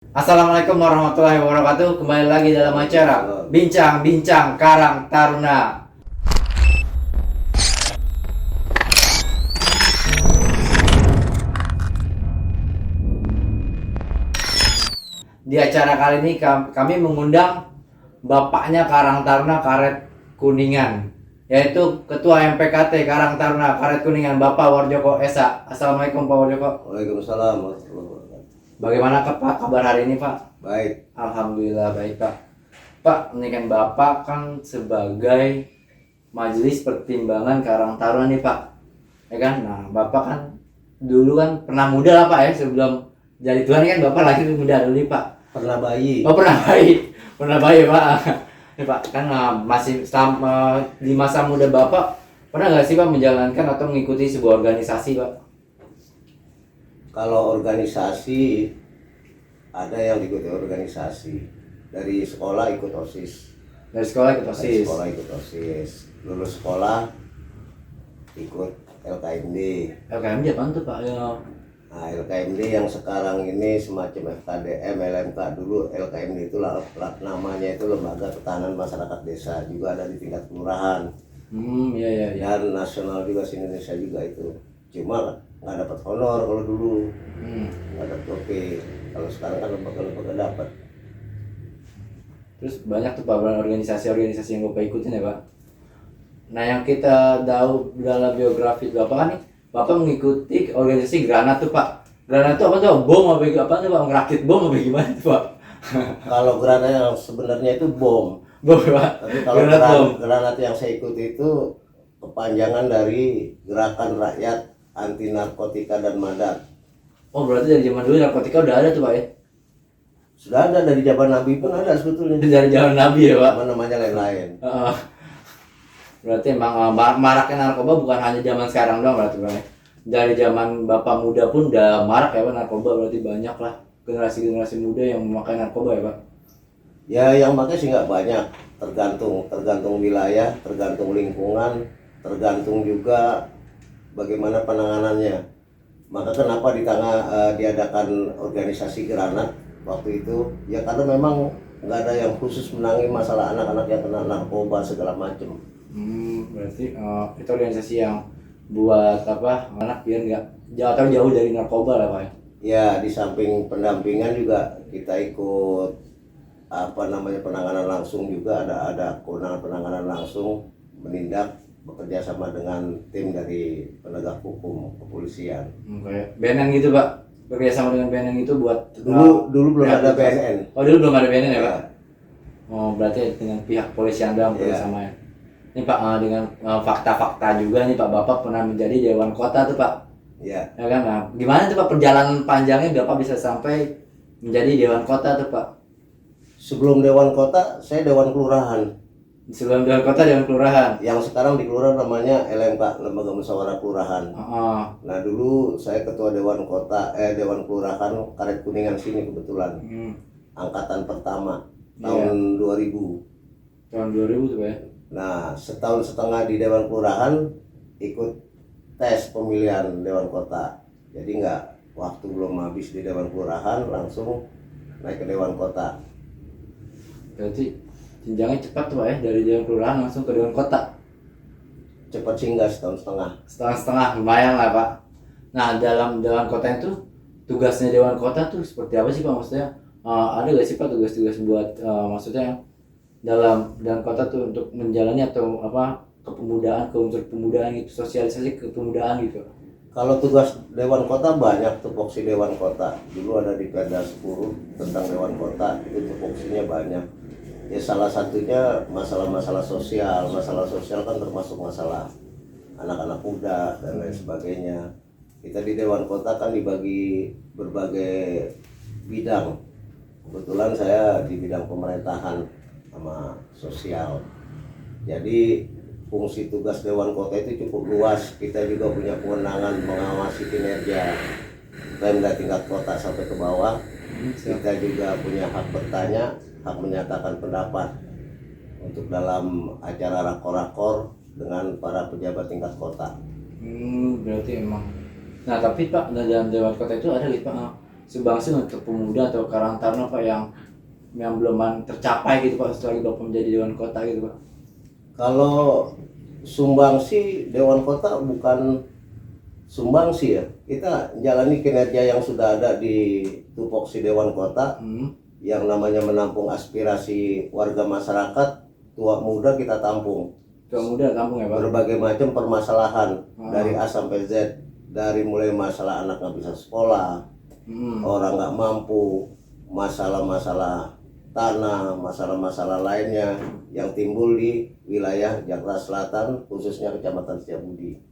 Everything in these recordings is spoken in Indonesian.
Assalamualaikum warahmatullahi wabarakatuh. Kembali lagi dalam acara Bincang-Bincang Karang Taruna. Di acara kali ini kami mengundang bapaknya Karang Taruna Karet Kuningan, yaitu Ketua MPKT Karang Taruna Karet Kuningan, Bapak Warjoko Esa. Assalamualaikum Pak Warjoko. Waalaikumsalam warahmatullahi wabarakatuh. Bagaimana Pak kabar hari ini Pak? Baik, Alhamdulillah baik Pak. Pak, ini kan Bapak kan sebagai Majelis Pertimbangan Karang Taruna nih Pak, ya kan? Nah Bapak kan dulu kan pernah muda lah Pak ya, sebelum jadi Tuhan kan Bapak lahir muda dulu nih Pak. pernah bayi. Oh pernah baik Pak. Nih Pak, kan masih di masa muda Bapak pernah nggak sih Pak menjalankan atau mengikuti sebuah organisasi Pak? Kalau organisasi ada yang ikut organisasi. Dari sekolah ikut OSIS. Dari sekolah ikut Dari OSIS. sekolah ikut OSIS. Lulus sekolah ikut LKMD. LKMD apaan tuh Pak? Ya. Nah, LKMD yang sekarang ini semacam FKDM, LMK. Dulu LKMD itu namanya itu Lembaga Ketahanan Masyarakat Desa, juga ada di tingkat kelurahan. Iya. Dan nasional juga, se-Indonesia juga itu. Cuma nggak dapat honor kalau dulu, nggak dapat OP. Kalau sekarang kan lembaga-lembaga dapat. Terus banyak tuh Pak organisasi-organisasi yang Bapak ikutin ya Pak. Nah yang kita tahu dalam biografi Bapak kan nih, Bapak mengikuti organisasi Granat tuh Pak. Granat tuh apa tuh? Bom apa tuh Pak? Ngerakit bom apa gimana tuh Pak? Kalau granat yang sebenarnya itu bom. Bom Pak. Tapi kalau Granat bom. granat yang saya ikuti itu kepanjangan dari Gerakan Rakyat Anti Narkotika dan Madat. Oh berarti dari zaman dulu narkotika udah ada tuh Pak ya? Sudah ada dari zaman Nabi pun ada sebetulnya. Dari zaman Nabi ya Pak? Namanya lain-lain. Berarti emang maraknya narkoba bukan hanya zaman sekarang doang berarti Pak ya? Dari zaman Bapak muda pun udah marak ya Pak narkoba, berarti banyak lah generasi-generasi muda yang memakai narkoba ya Pak? Ya yang pakai sih nggak banyak, tergantung wilayah, tergantung lingkungan, tergantung juga bagaimana penanganannya. Maka kenapa diadakan organisasi Granat waktu itu? Ya karena memang nggak ada yang khusus menangani masalah anak-anak yang kena narkoba segala macam. Berarti itu organisasi yang buat apa anak biar nggak jauh dari narkoba lah Pak ya? Ya di samping pendampingan juga kita ikut penanganan langsung juga, ada kewenangan penanganan langsung, menindak, bekerja sama dengan tim dari penegak hukum kepolisian. Kayak BNN gitu Pak, bekerja sama dengan BNN itu buat Dulu belum ada BNN. Oh dulu belum ada BNN ya Pak? Oh berarti dengan pihak polisian doang bekerja sama ya. Ini Pak dengan fakta-fakta juga nih Pak, Bapak pernah menjadi Dewan Kota tuh Pak. Ya. Ya kan? Nah, gimana tuh Pak perjalanan panjangnya Bapak bisa sampai menjadi Dewan Kota tuh Pak? Sebelum Dewan Kota, saya Dewan Kelurahan. Sebelum Dewan Kota, Dewan Kelurahan. Yang sekarang di Kelurahan namanya LMK, Lembaga Musyawarah Kelurahan. Nah dulu saya Ketua Dewan Kota, Dewan Kelurahan Karet Kuningan sini kebetulan. Angkatan pertama tahun 2000. Tahun 2000 tuh Pak ya? Nah setahun setengah di Dewan Kelurahan ikut tes pemilihan Dewan Kota. Jadi nggak, waktu belum habis di Dewan Kelurahan langsung naik ke Dewan Kota. Berarti jenjangnya cepat tuh Pak ya, dari Dewan Kelurahan langsung ke Dewan Kota. Cepat singgah setahun setengah. Setengah-setengah lumayan lah Pak. Nah dalam Dewan Kota itu tugasnya Dewan Kota tuh seperti apa sih Pak, maksudnya ada gak sih Pak tugas-tugas buat maksudnya dalam Dewan Kota tuh untuk menjalani atau apa kepemudaan, unsur pemudaan gitu, sosialisasi kepemudaan gitu? Kalau tugas Dewan Kota banyak, tupoksi Dewan Kota. Dulu ada di Perda 10 tentang Dewan Kota, itu tupoksinya banyak. Ya salah satunya masalah-masalah sosial. Masalah sosial kan termasuk masalah anak-anak muda dan lain sebagainya. Kita di Dewan Kota kan dibagi berbagai bidang. Kebetulan saya di bidang pemerintahan sama sosial. Jadi fungsi tugas Dewan Kota itu cukup luas. Kita juga punya kewenangan mengawasi kinerja Pemda tingkat kota sampai ke bawah. Kita juga punya hak bertanya, hak menyatakan pendapat untuk dalam acara rakor-rakor dengan para pejabat tingkat kota. Berarti emang. Nah tapi Pak dalam Dewan Kota itu ada gitu Pak sumbangsi untuk pemuda atau Karang Taruna Pak yang belum tercapai gitu Pak setelah Bapak menjadi Dewan Kota gitu Pak? Kalau sumbangsi Dewan Kota bukan sumbangsi ya, kita jalani kinerja yang sudah ada di tupoksi Dewan Kota yang namanya menampung aspirasi warga masyarakat, tua muda kita tampung. Tua muda tampung ya Pak? Berbagai macam permasalahan dari A sampai Z, dari mulai masalah anak nggak bisa sekolah, orang nggak mampu, masalah-masalah tanah, masalah-masalah lainnya yang timbul di wilayah Jakarta Selatan, khususnya Kecamatan Setiabudi.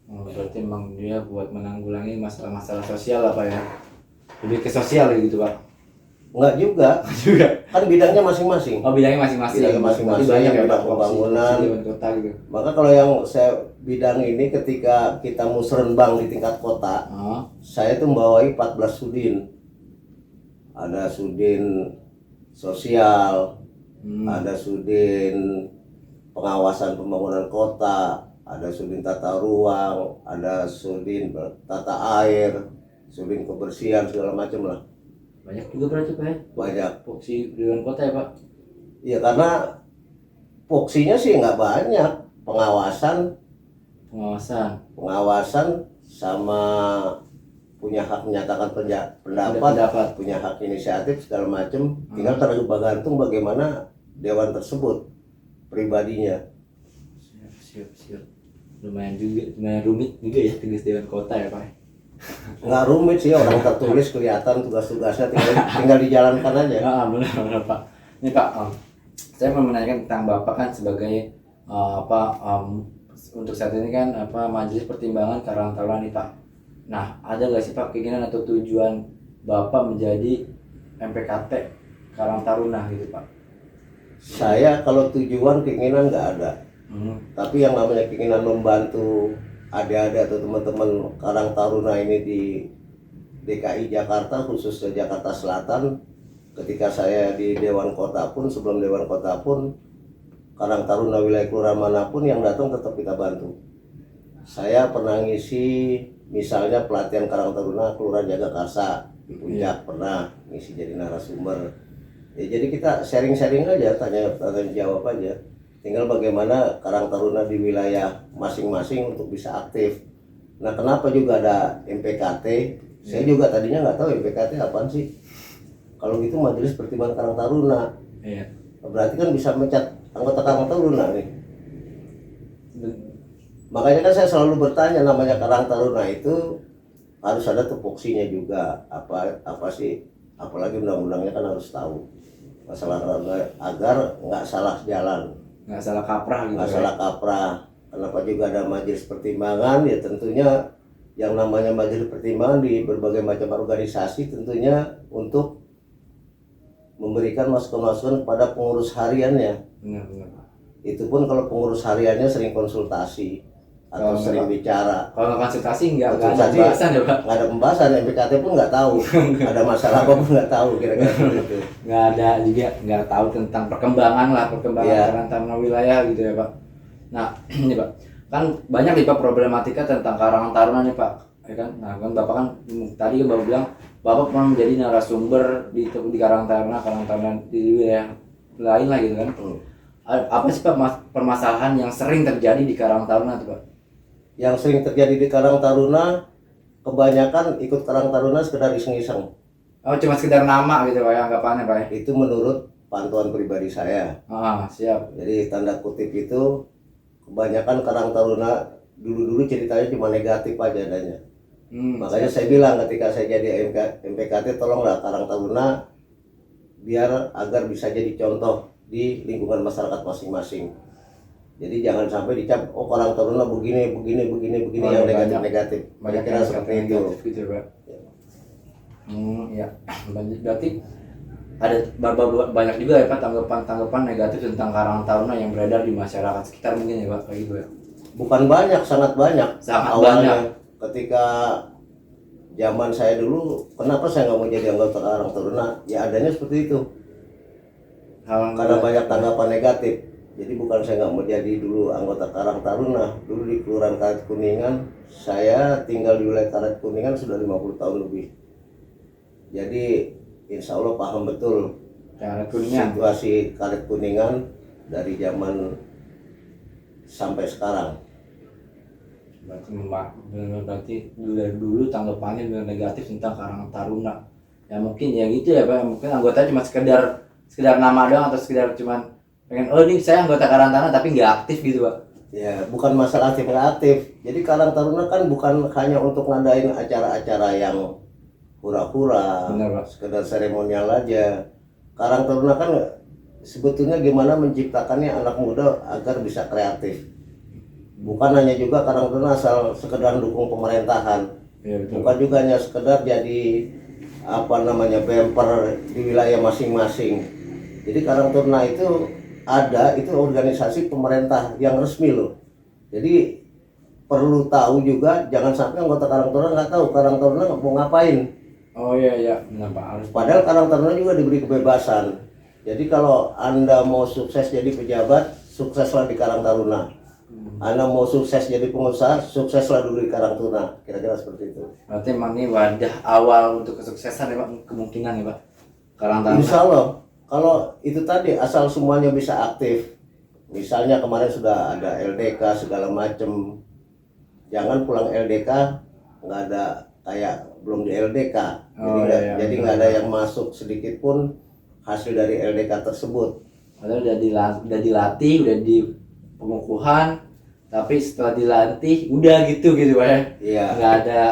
Berarti memang dia buat menanggulangi masalah-masalah sosial apa ya? Lebih ke sosial gitu Pak? Enggak juga, kan bidangnya masing-masing. Oh bidangnya masing-masing. Bidangnya masing-masing, Banyak ya bidang Pak pembangunan. Dewan Kota gitu. Maka kalau yang saya bidang ini ketika kita musrenbang di tingkat kota, saya tuh membawai 14 sudin. Ada sudin sosial, ada sudin pengawasan pembangunan kota, ada sudin tata ruang, ada sudin tata air, sudin kebersihan segala macam lah. Banyak juga berarti Pak ya? Banyak. Foksi Dewan Kota ya Pak? Iya karena foksinya sih nggak banyak, pengawasan sama punya hak menyatakan pendapat, punya hak inisiatif segala macam. Tinggal tergantung bagaimana dewan tersebut pribadinya. Siap. Lumayan rumit juga ya tugas Dewan Kota ya Pak? Nggak rumit sih, orang tertulis kelihatan tugas-tugasnya, tinggal dijalankan aja. Benar Pak. Ini Pak, saya mau menanyakan tentang Bapak kan sebagai untuk saat ini kan Majelis Pertimbangan Karang Taruna nih Pak. Nah, ada nggak sih Pak keinginan atau tujuan Bapak menjadi MPKT Karang Taruna gitu Pak? Saya kalau tujuan keinginan nggak ada. Tapi yang namanya keinginan membantu adik-adik atau teman-teman Karang Taruna ini di DKI Jakarta, khususnya Jakarta Selatan, ketika saya di Dewan Kota pun, sebelum Dewan Kota pun, Karang Taruna wilayah kelurahan manapun yang datang tetap kita bantu. Saya pernah ngisi misalnya pelatihan Karang Taruna Kelurahan Jagakarsa di Puncak, pernah ngisi jadi narasumber. Ya, jadi kita sharing-sharing aja, tanya jawab aja. Tinggal bagaimana Karang Taruna di wilayah masing-masing untuk bisa aktif. Nah, kenapa juga ada MPKT? Saya juga tadinya nggak tahu MPKT apaan sih. Kalau gitu Majelis Pertimbangan Karang Taruna. Iya. Berarti kan bisa mencat anggota Karang Taruna nih. Makanya kan saya selalu bertanya, namanya Karang Taruna itu harus ada tupoksinya juga. Apa sih? Apalagi undang-undangnya kan harus tahu masalah agar nggak salah jalan. Nggak salah kaprah gitu. Nggak salah kaprah. Kenapa juga ada majelis pertimbangan? Ya tentunya yang namanya majelis pertimbangan di berbagai macam organisasi tentunya untuk memberikan masukan-masukan kepada pengurus hariannya. Benar. Itu pun kalau pengurus hariannya sering konsultasi atau sering bicara. Kalau nggak konsultasi nggak ada pembahasan ya Pak? Nggak ada pembahasan, MPKT pun nggak tahu. Ada masalah apa pun nggak tahu kira-kira seperti itu. Nggak tahu tentang perkembangan Karang Taruna wilayah gitu ya Pak. Nah ini Pak, kan banyak nih Pak problematika tentang Karang Taruna nih Pak, ya kan? Nah kan Bapak kan tadi kan Bapak bilang Bapak pernah menjadi narasumber di Karang Taruna di wilayah lain lah gitu kan. Apa sih Pak permasalahan yang sering terjadi di Karang Taruna tuh Pak? Yang sering terjadi di Karang Taruna, kebanyakan ikut Karang Taruna sekedar iseng-iseng. Oh cuma sekedar nama gitu Pak ya, anggapannya Pak ya? Itu menurut pantauan pribadi saya. Siap. Jadi tanda kutip itu kebanyakan Karang Taruna dulu ceritanya cuma negatif aja adanya. Makanya saya bilang ketika saya jadi MPKT, tolonglah Karang Taruna biar agar bisa jadi contoh di lingkungan masyarakat masing-masing. Jadi jangan sampai dicap Karang Taruna begini yang negatif. Banyak Kira seperti itu. Gitu, Pak. Ya. Berarti ada banyak juga ya Pak tanggapan negatif tentang Karang Taruna yang beredar di masyarakat sekitar mungkin ya Pak kayak gitu ya. Bukan banyak, sangat banyak. Awalnya ketika zaman saya dulu, kenapa saya nggak mau jadi anggota Karang Taruna? Ya adanya seperti itu. Karena banyak tanggapan negatif. Jadi bukan saya nggak mau jadi dulu anggota Karang Taruna. Dulu di Kelurahan Karet Kuningan, saya tinggal di wilayah Karet Kuningan sudah 50 tahun lebih. Jadi insya Allah paham betul Karet Kuningan. situasi Karet Kuningan dari zaman sampai sekarang. Berarti dari dulu tanggapannya benar negatif tentang Karang Taruna. Ya mungkin ya gitu ya Pak, mungkin anggotanya cuma sekedar nama doang atau sekedar cuman pengen oh ini saya anggota Karang Taruna tapi nggak aktif gitu Pak. Ya, bukan masalah aktif nggak aktif. Jadi Karang Taruna kan bukan hanya untuk ngadain acara-acara yang hura-hura, Benar, Pak. sekedar seremonial aja. Karang Taruna kan sebetulnya gimana menciptakannya anak muda agar bisa kreatif. Bukan hanya juga Karang Taruna asal sekedar dukung pemerintahan. Iya betul. Bukan juga hanya sekedar jadi bumper di wilayah masing-masing. Jadi Karang Taruna itu itu organisasi pemerintah yang resmi loh. Jadi perlu tahu juga, jangan sampai anggota Karang Taruna nggak tahu Karang Taruna mau ngapain. Oh iya benar Pak, harus Padahal Karang Taruna juga diberi kebebasan. Jadi kalau Anda mau sukses jadi pejabat, sukseslah di Karang Taruna. Anda mau sukses jadi pengusaha, sukseslah dulu di Karang Taruna. Kira-kira seperti itu. berarti emang ini wadah awal untuk kesuksesan ya Pak, kemungkinan ya Pak. Karang Taruna. Insya Allah, kalau itu tadi asal semuanya bisa aktif. Misalnya kemarin sudah ada LDK segala macem. Jangan pulang LDK nggak ada kayak belum di LDK. Oh, Jadi nggak ada yang masuk sedikit pun hasil dari LDK tersebut. Padahal udah dilatih, udah di pengukuhan, tapi setelah dilatih udah gitu Pak ya. Iya. Nggak ada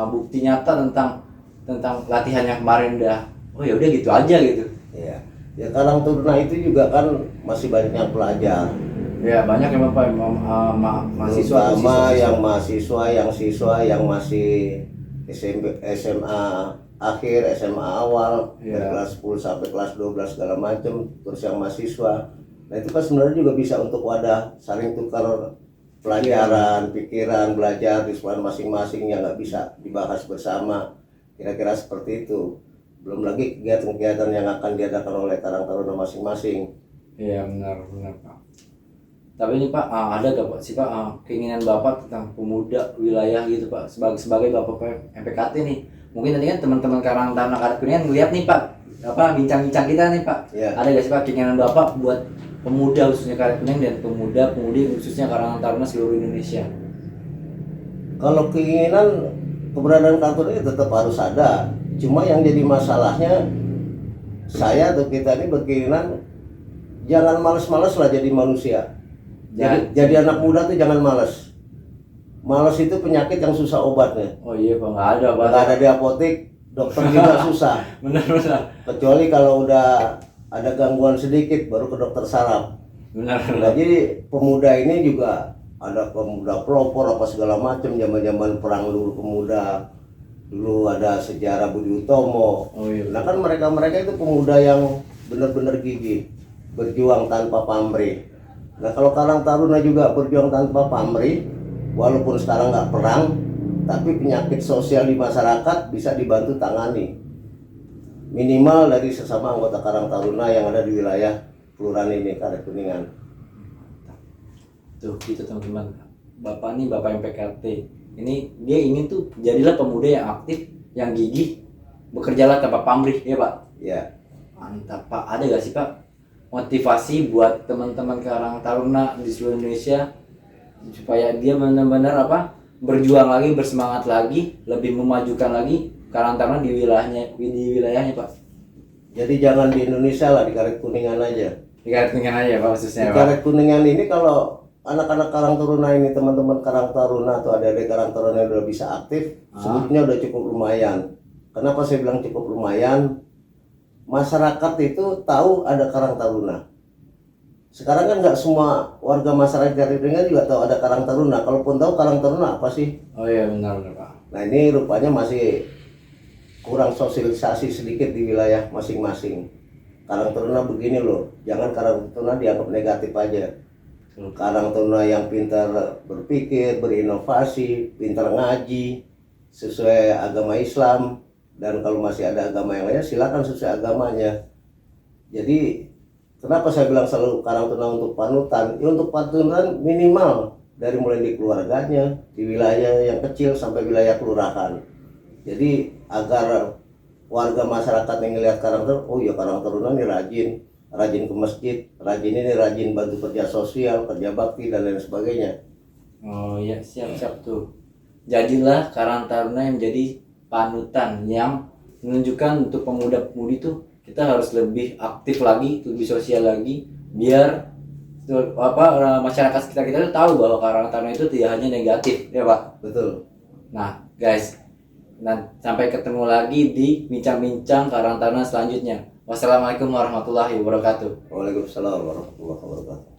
bukti nyata tentang latihan yang kemarin udah. Oh ya udah gitu aja gitu. Iya. Ya Karang Taruna itu juga kan masih banyak yang pelajar. Ya banyak ya Bapak mahasiswa, Terutama yang mahasiswa, yang siswa yang masih SMP, SMA akhir, SMA awal, Iya. dari kelas 10 sampai kelas 12 segala macam, terus yang mahasiswa. Nah itu kan sebenarnya juga bisa untuk wadah saling tukar pelajaran, pikiran, belajar di sekolah masing-masing yang nggak bisa dibahas bersama. Kira-kira seperti itu. Belum lagi kegiatan-kegiatan yang akan diadakan oleh Karang Taruna masing-masing. Iya benar Pak. Tapi ini Pak, ada gak Pak sih Pak keinginan Bapak tentang pemuda wilayah gitu Pak, sebagai Bapak MPKT nih. Mungkin nanti kan teman-teman Karang Taruna Karet Kuningan ngeliat nih Pak, bincang-bincang kita nih Pak. Iya. Ada gak sih Pak keinginan Bapak buat pemuda khususnya Karet Kuningan dan pemuda-pemudi khususnya Karang Taruna seluruh Indonesia? Kalau keinginan keberadaan kantor ini tetap harus ada. Cuma yang jadi masalahnya saya atau kita ini berkeinginan jangan malas-malas lah jadi manusia. Jadi anak muda tuh jangan malas. Malas itu penyakit yang susah obatnya. Oh iya Pak, nggak ada Pak. Nggak ada di apotek, dokter juga susah. Benar. Kecuali kalau udah ada gangguan sedikit baru ke dokter saraf. Benar. Nah, jadi pemuda ini juga ada pemuda pelopor apa segala macam, zaman-zaman perang dulu pemuda. Dulu ada sejarah Budi Utomo. Oh iya. Nah kan mereka itu pemuda yang benar-benar gigih, berjuang tanpa pamrih. Nah kalau Karang Taruna juga berjuang tanpa pamrih, walaupun sekarang nggak perang, tapi penyakit sosial di masyarakat bisa dibantu tangani. Minimal dari sesama anggota Karang Taruna yang ada di wilayah kelurahan ini, Karet Kuningan. Tuh gitu teman-teman. Bapak nih Bapak MPKT. Ini dia ingin tuh jadilah pemuda yang aktif, yang gigih, bekerjalah tanpa pamrih ya Pak. Ya. Mantap Pak. Ada gak sih Pak motivasi buat teman-teman Karang Taruna di seluruh Indonesia supaya dia benar-benar berjuang lagi, bersemangat lagi, lebih memajukan lagi Karang Taruna di wilayahnya Pak. Jadi jangan di Indonesia lah, di Karet Kuningan aja. Di Karet Kuningan aja Pak khususnya Di Pak. Karet Kuningan ini kalau anak-anak Karang Taruna ini, teman-teman Karang Taruna atau adik-adik Karang Taruna yang udah bisa aktif, sebetulnya udah cukup lumayan. Kenapa saya bilang cukup lumayan? Masyarakat itu tahu ada Karang Taruna. Sekarang kan nggak semua warga masyarakat Karet Kuningan juga tahu ada Karang Taruna. Kalaupun tahu Karang Taruna apa sih? Oh iya benar Pak. Nah ini rupanya masih kurang sosialisasi sedikit di wilayah masing-masing. Karang Taruna begini loh, jangan Karang Taruna dianggap negatif aja. Karang Taruna yang pintar berpikir, berinovasi, pintar ngaji sesuai agama Islam, dan kalau masih ada agama yang lain silakan sesuai agamanya. Jadi kenapa saya bilang selalu Karang Taruna untuk panutan? Ya untuk panutan minimal dari mulai di keluarganya, di wilayah yang kecil sampai wilayah kelurahan. Jadi agar warga masyarakat yang ngelihat Karang Taruna, oh ya Karang Taruna ini rajin ke masjid, rajin bantu kerja sosial, kerja bakti dan lain sebagainya. Oh ya, siap-siap tuh. Jadilah Karang Taruna yang menjadi panutan yang menunjukkan untuk pemuda-pemudi tuh kita harus lebih aktif lagi, lebih sosial lagi, biar masyarakat sekitar kita tuh tahu bahwa Karang Taruna itu tidak hanya negatif, ya Pak. Betul. Nah, guys, sampai ketemu lagi di bincang-bincang Karang Taruna selanjutnya. Wassalamualaikum warahmatullahi wabarakatuh. Waalaikumsalam warahmatullahi wabarakatuh.